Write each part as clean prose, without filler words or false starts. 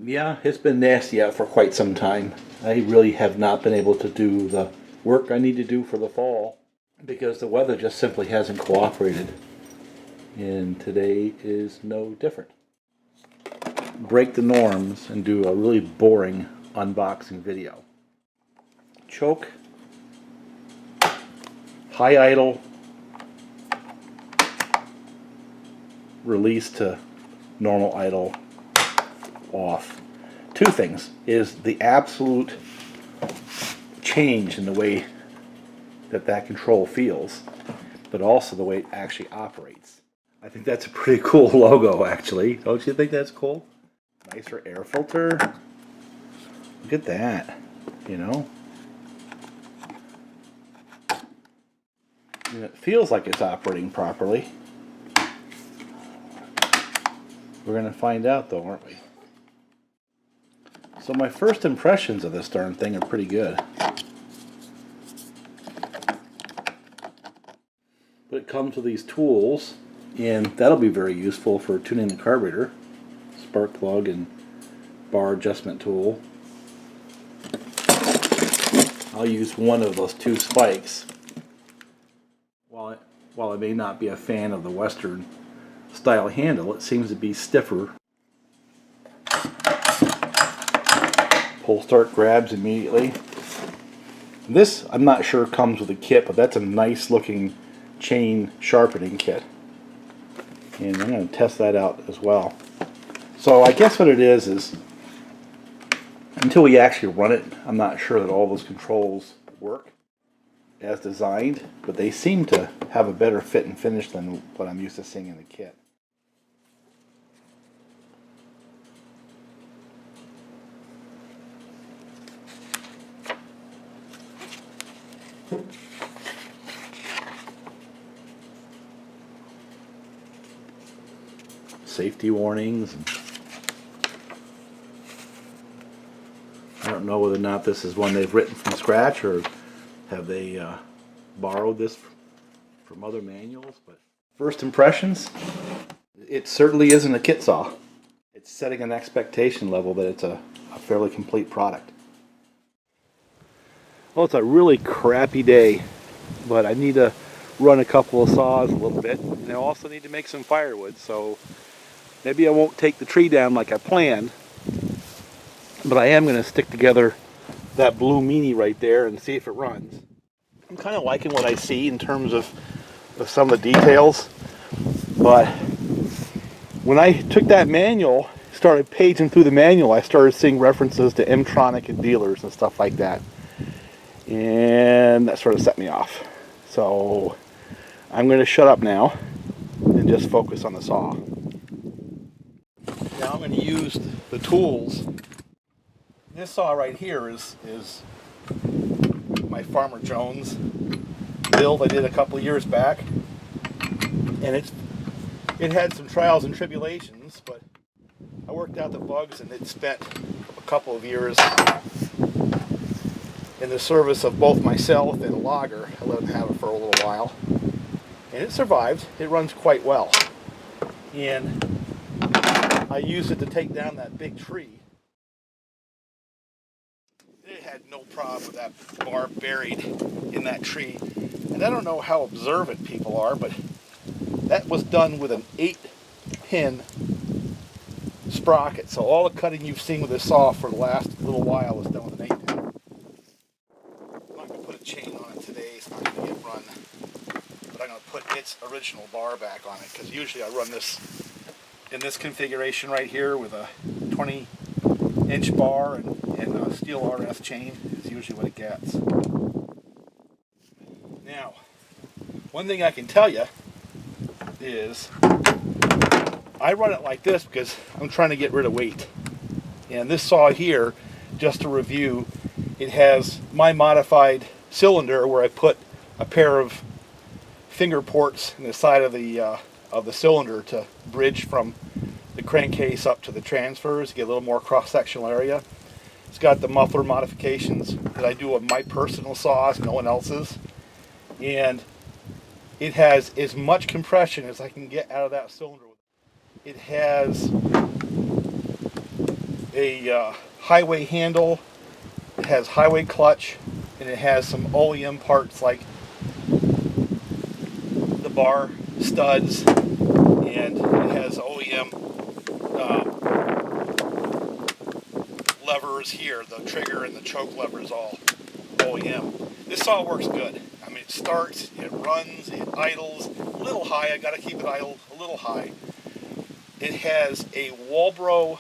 Yeah, it's been nasty out for quite some time. I really have not been able to do the work I need to do for the fall because the weather just simply hasn't cooperated. And today is no different. Break the norms and do a really boring unboxing video. Choke, high idle, release to normal idle, off. Two things is the absolute change in the way that control feels, but also the way it actually operates. I think that's a pretty cool logo, actually. Don't you think that's cool? Nicer air filter. Look at that, you know? And it feels like it's operating properly. We're going to find out, though, aren't we? So my first impressions of this darn thing are pretty good. But it comes with these tools, and that'll be very useful for tuning the carburetor. Spark plug and bar adjustment tool. I'll use one of those two spikes. While I may not be a fan of the Western style handle, it seems to be stiffer. Pull start grabs immediately. This, I'm not sure, comes with a kit, but that's a nice looking chain sharpening kit. And I'm going to test that out as well. So I guess what it is until we actually run it, I'm not sure that all those controls work as designed, but they seem to have a better fit and finish than what I'm used to seeing in the kit. Safety warnings. I don't know whether or not this is one they've written from scratch or have they borrowed this from other manuals. But first impressions, it certainly isn't a kit saw. It's setting an expectation level that it's a fairly complete product. Well, it's a really crappy day, but I need to run a couple of saws a little bit, and I also need to make some firewood, so maybe I won't take the tree down like I planned, but I am going to stick together that blue meanie right there and see if it runs. I'm kind of liking what I see in terms of some of the details, but when I took that manual, started paging through the manual, I started seeing references to M-Tronic and dealers and stuff like that, and that sort of set me off. So I'm going to shut up now and just focus on the saw. Now I'm going to use the tools. This saw right here is my Farmer Jones build I did a couple of years back, and it had some trials and tribulations, but I worked out the bugs, and it spent a couple of years in the service of both myself and a logger. I let him have it for a little while, and it survived. It runs quite well, and I used it to take down that big tree. It had no problem with that bar buried in that tree. And I don't know how observant people are, but that was done with an 8-pin sprocket. So all the cutting you've seen with this saw for the last little while was done with an 8-pin. I'm not going to put a chain on it today. It's not going to get run. But I'm going to put its original bar back on it, because usually I run this in this configuration right here with a 20-inch bar and a steel RS chain is usually what it gets. Now, one thing I can tell you is I run it like this because I'm trying to get rid of weight. And this saw here, just to review, it has my modified cylinder where I put a pair of finger ports in the side of the cylinder to bridge from the crankcase up to the transfers, get a little more cross-sectional area. It's got the muffler modifications that I do on my personal saws, no one else's. And it has as much compression as I can get out of that cylinder. It has a highway handle, it has highway clutch, and it has some OEM parts like the bar studs, and it has OEM levers here. The trigger and the choke lever is all OEM. This saw works good. I mean, it starts, it runs, it idles a little high. I got to keep it idle a little high. It has a Walbro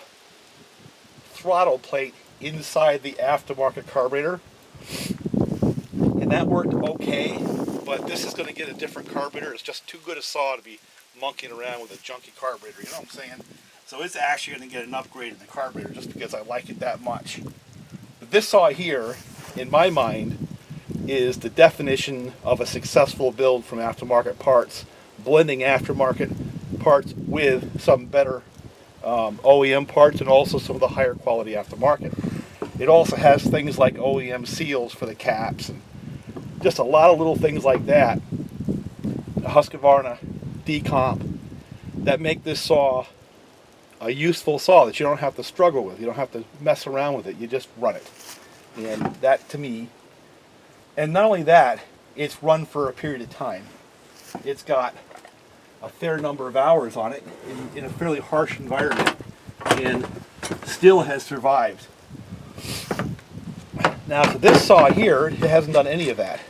throttle plate inside the aftermarket carburetor, and that worked okay, but this is going to get a different carburetor. It's just too good a saw to be monkeying around with a junky carburetor, you know what I'm saying? So it's actually going to get an upgrade in the carburetor just because I like it that much. But this saw here, in my mind, is the definition of a successful build from aftermarket parts, blending aftermarket parts with some better OEM parts and also some of the higher quality aftermarket. It also has things like OEM seals for the caps and just a lot of little things like that. A Husqvarna decomp that make this saw a useful saw that you don't have to struggle with. You don't have to mess around with it. You just run it. And that to me, and not only that, it's run for a period of time. It's got a fair number of hours on it in a fairly harsh environment and still has survived. Now to this saw here, it hasn't done any of that.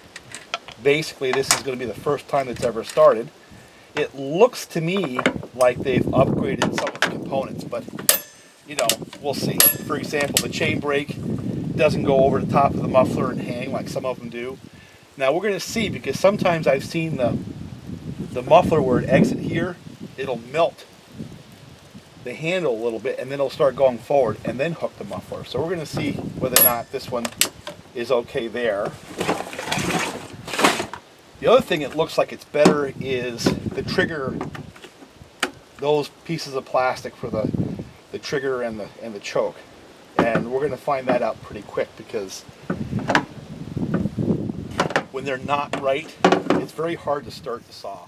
Basically, this is going to be the first time it's ever started. It looks to me like they've upgraded some of the components, but you know, we'll see. For example, the chain brake doesn't go over the top of the muffler and hang like some of them do. Now we're going to see, because sometimes I've seen the muffler where it exits here, it'll melt the handle a little bit and then it'll start going forward and then hook the muffler. So we're going to see whether or not this one is okay there. The other thing it looks like it's better is the trigger, those pieces of plastic for the trigger and the choke. And we're going to find that out pretty quick, because when they're not right, it's very hard to start the saw.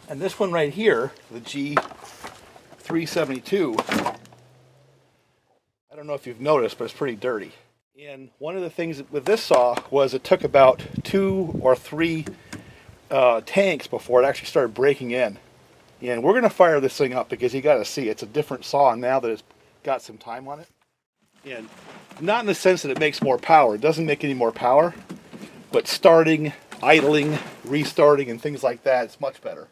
And this one right here, the G372, I don't know if you've noticed, but it's pretty dirty. And one of the things with this saw was it took about 2 or 3 tanks before it actually started breaking in. And we're going to fire this thing up because you got to see it's a different saw now that it's got some time on it. And not in the sense that it makes more power. It doesn't make any more power, but starting, idling, restarting, and things like that, it's much better.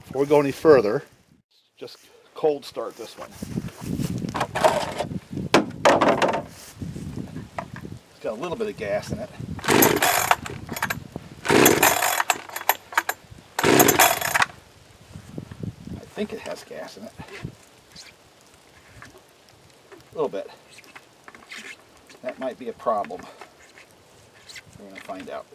Before we go any further, just cold start this one. It's got a little bit of gas in it. I think it has gas in it. A little bit. That might be a problem. We're going to find out.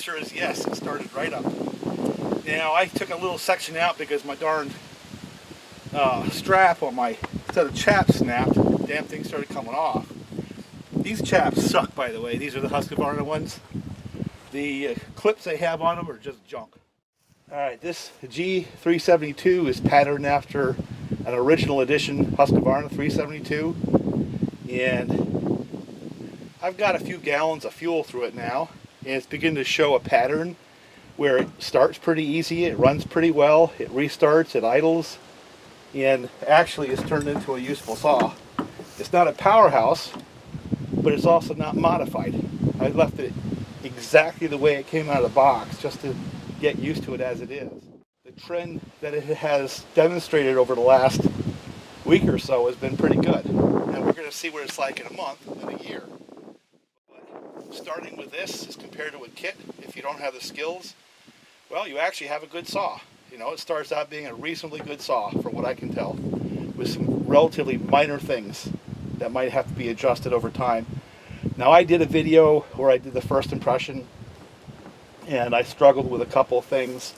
answer is yes, it started right up. Now I took a little section out because my darn strap on my set of chaps snapped. Damn thing started coming off. These chaps suck, by the way. These are the Husqvarna ones. The clips they have on them are just junk. Alright, this G372 is patterned after an original edition Husqvarna 372, and I've got a few gallons of fuel through it now, and it's beginning to show a pattern where it starts pretty easy, it runs pretty well, it restarts, it idles, and actually it's turned into a useful saw. It's not a powerhouse, but it's also not modified. I left it exactly the way it came out of the box just to get used to it as it is. The trend that it has demonstrated over the last week or so has been pretty good, and we're going to see what it's like in a month and a year. But starting with this as compared to a kit, if you don't have the skills, well, you actually have a good saw. You know, it starts out being a reasonably good saw from what I can tell, with some relatively minor things that might have to be adjusted over time. Now, I did a video where I did the first impression, and I struggled with a couple of things,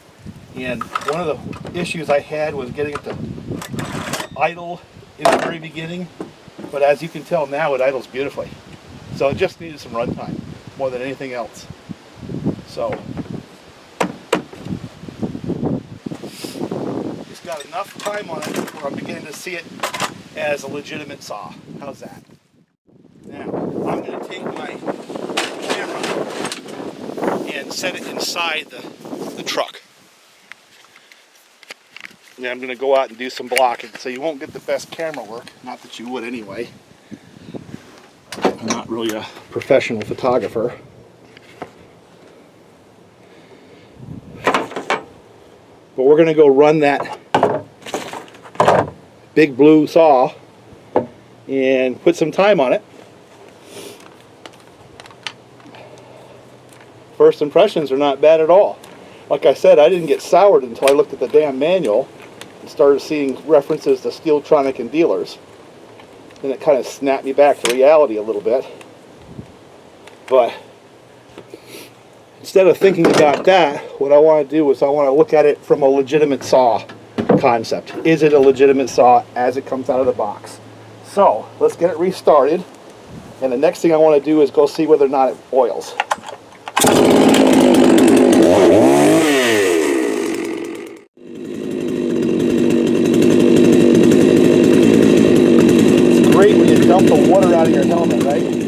and one of the issues I had was getting it to idle in the very beginning, but as you can tell now it idles beautifully. So it just needed some runtime more than anything else. So it's got enough time on it where I'm beginning to see it as a legitimate saw. How's that? Now, I'm going to take my camera and set it inside the truck. And I'm going to go out and do some blocking, so you won't get the best camera work. Not that you would anyway. I'm not really a professional photographer. But we're going to go run that big blue saw and put some time on it. First impressions are not bad at all. Like I said, I didn't get soured until I looked at the damn manual and started seeing references to Steeltronic and dealers. Then it kind of snapped me back to reality a little bit. But instead of thinking about that, what I want to do is I want to look at it from a legitimate saw concept. Is it a legitimate saw as it comes out of the box? So let's get it restarted, and the next thing I want to do is go see whether or not it oils. It's great when you dump the water out of your helmet, right?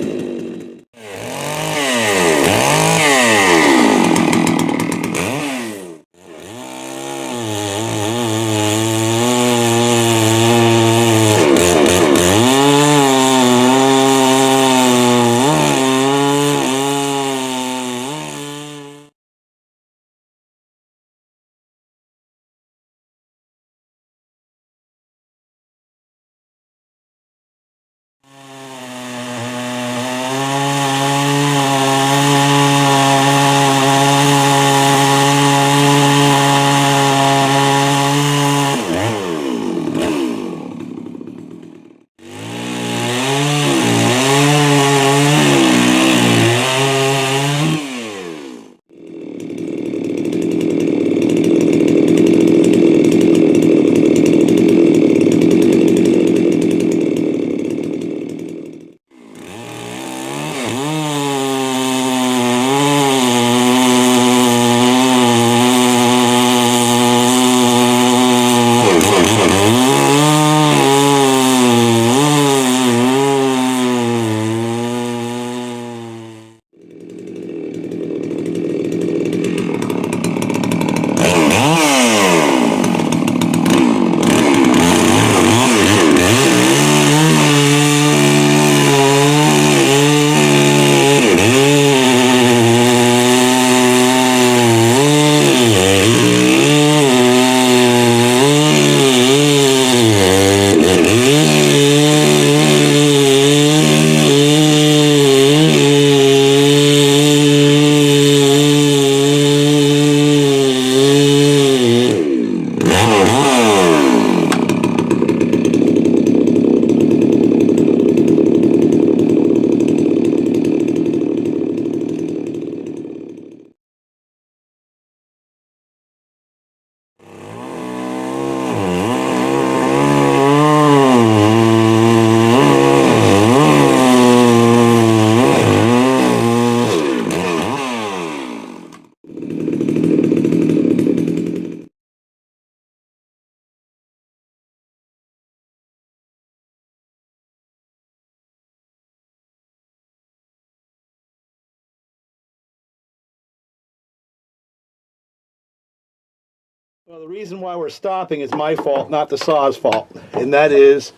Well, the reason why we're stopping is my fault, not the saw's fault. And that is,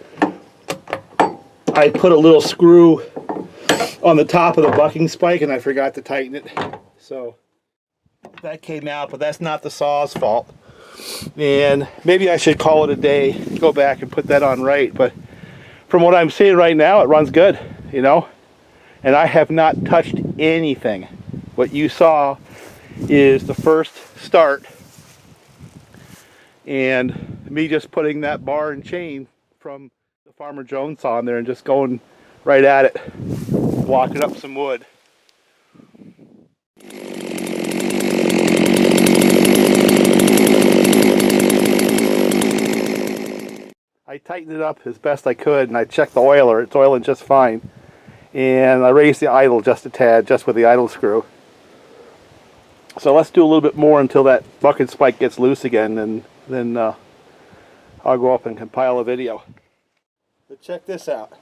I put a little screw on the top of the bucking spike and I forgot to tighten it. So that came out, but that's not the saw's fault. And maybe I should call it a day, go back and put that on right. But from what I'm seeing right now, it runs good, you know. And I have not touched anything. What you saw is the first start. And me just putting that bar and chain from the Farmer Jones saw on there and just going right at it, blocking up some wood. I tightened it up as best I could and I checked the oiler. It's oiling just fine. And I raised the idle just a tad, just with the idle screw. So let's do a little bit more until that bucket spike gets loose again, and then I'll go up and compile a video. But check this out.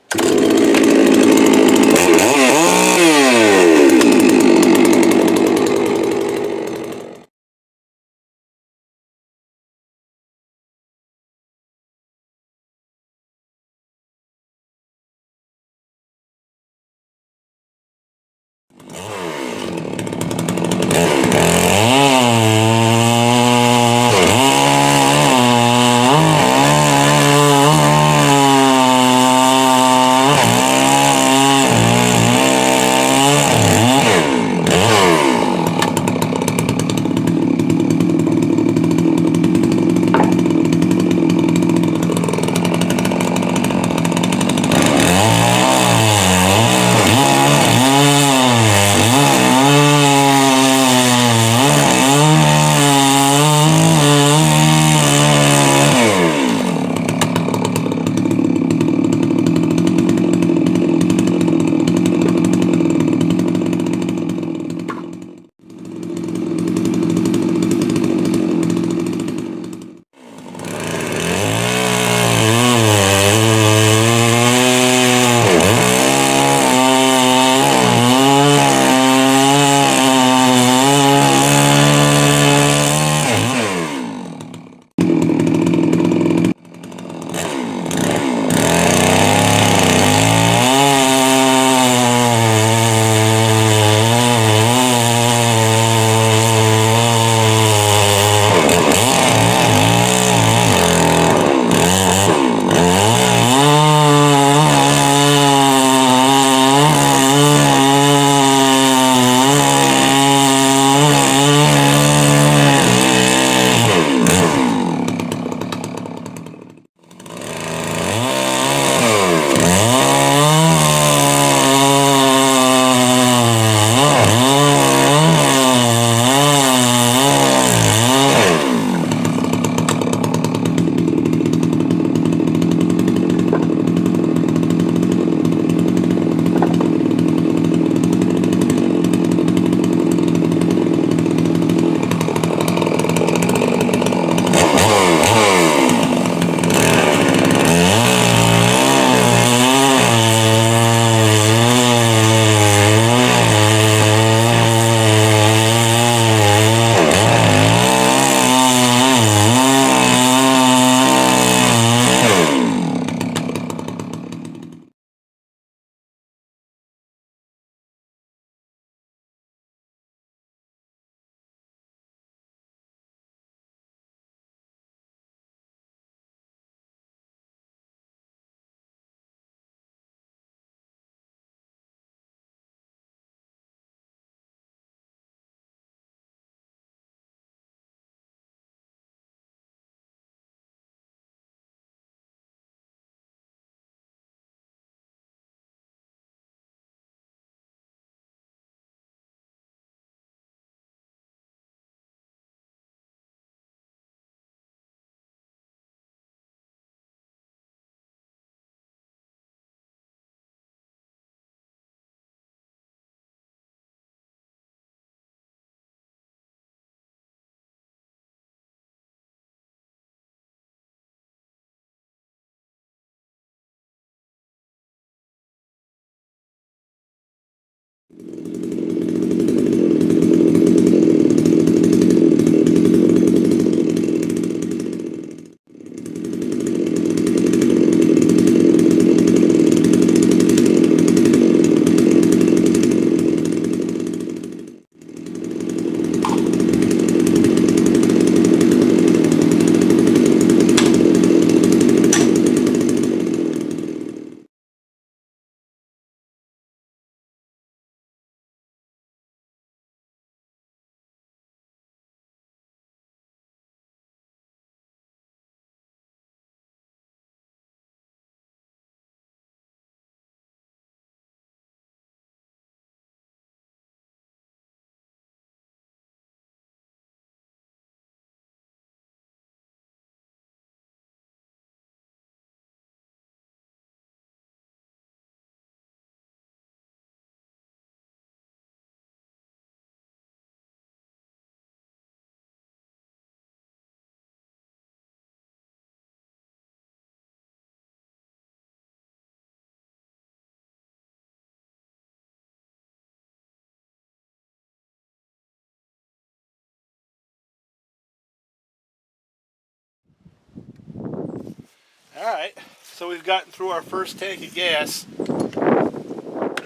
Alright, so we've gotten through our first tank of gas.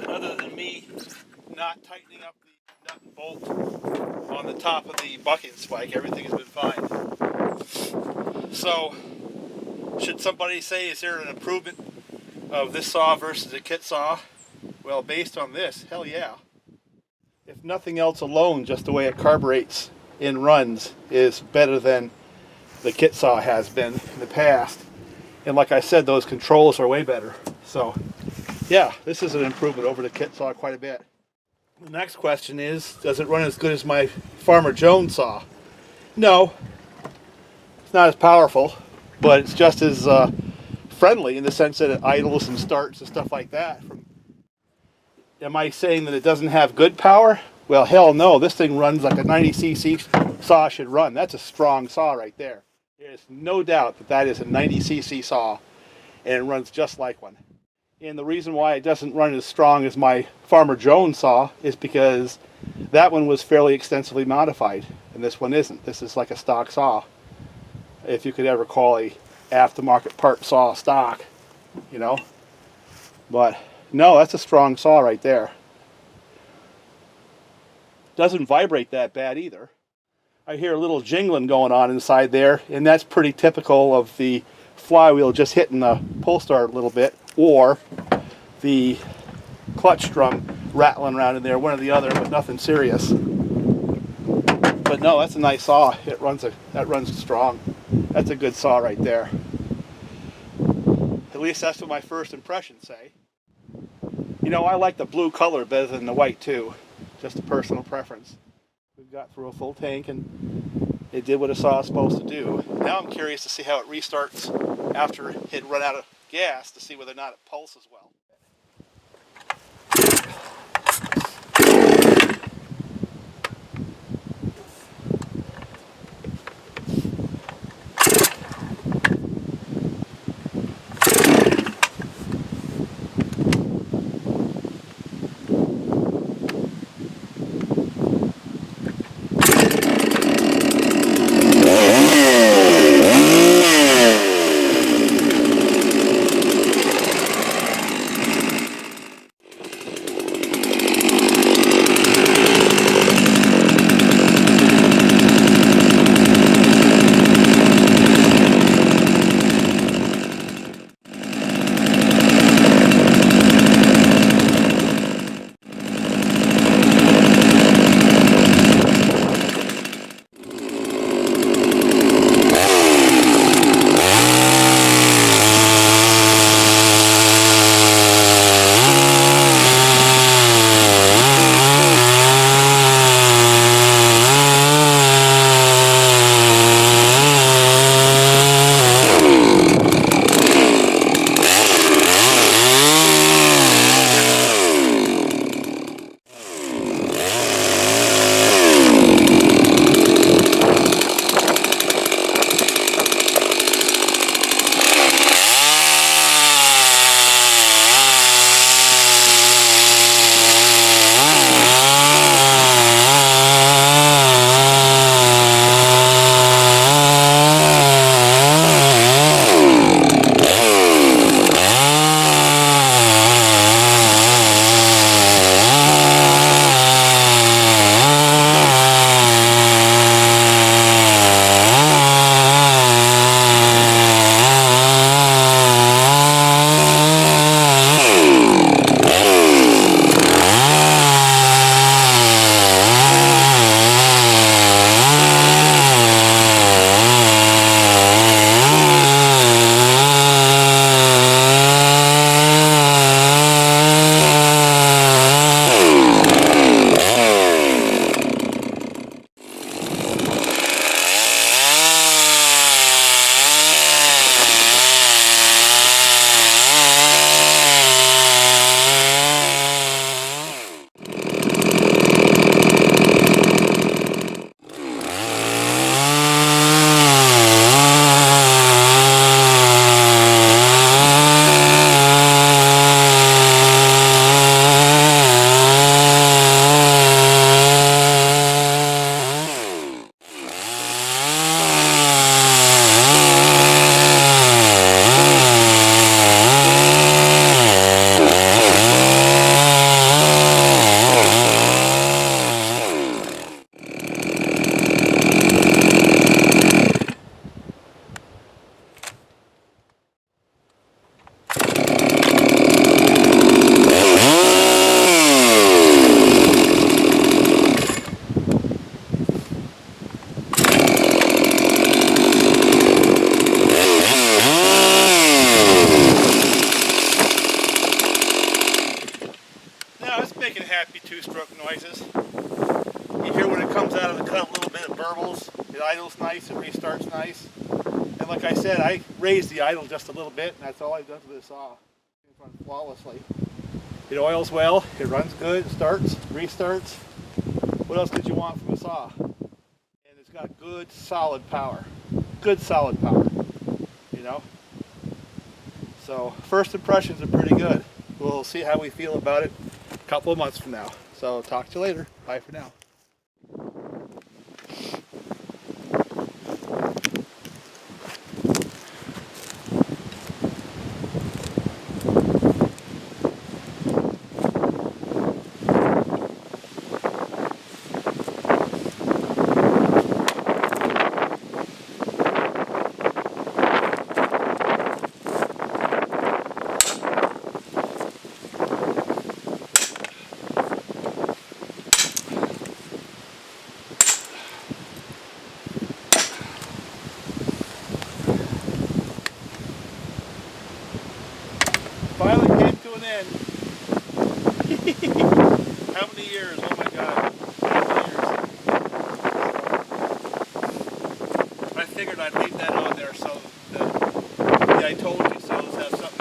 Other than me not tightening up the nut and bolt on the top of the bucking spike, everything has been fine. So, should somebody say, is there an improvement of this saw versus a kit saw? Well, based on this, hell yeah. If nothing else alone, just the way it carburetes in runs is better than the kit saw has been in the past. And like I said, those controls are way better. So yeah, this is an improvement over the kit saw quite a bit. The next question is, does it run as good as my Farmer Jones saw? No, it's not as powerful, but it's just as friendly in the sense that it idles and starts and stuff like that. Am I saying that it doesn't have good power? Well, hell no. This thing runs like a 90cc saw should run. That's a strong saw right there. There's no doubt that that is a 90cc saw, and it runs just like one. And the reason why it doesn't run as strong as my Farmer Jones saw is because that one was fairly extensively modified, and this one isn't. This is like a stock saw, if you could ever call a aftermarket part saw stock, you know. But no, that's a strong saw right there. Doesn't vibrate that bad either. I hear a little jingling going on inside there, and that's pretty typical of the flywheel just hitting the pull start a little bit, or the clutch drum rattling around in there, one or the other, but nothing serious. But no, that's a nice saw. That runs strong. That's a good saw right there. At least that's what my first impressions say. You know, I like the blue color better than the white too. Just a personal preference. We've got through a full tank and it did what a saw is supposed to do. Now I'm curious to see how it restarts after it had run out of gas to see whether or not it pulses well. You hear when it comes out of the cut a little bit of burbles. It idles nice, it restarts nice. And like I said, I raised the idle just a little bit, and that's all I've done to this saw. It runs flawlessly. It oils well, it runs good, it starts, restarts. What else could you want from a saw? And it's got good solid power. Good solid power, you know? So first impressions are pretty good. We'll see how we feel about it a couple of months from now. So talk to you later. Bye for now. Finally came to an end. How many years? Oh my God. How many years? I figured I'd leave that on there so that the I told you so's have something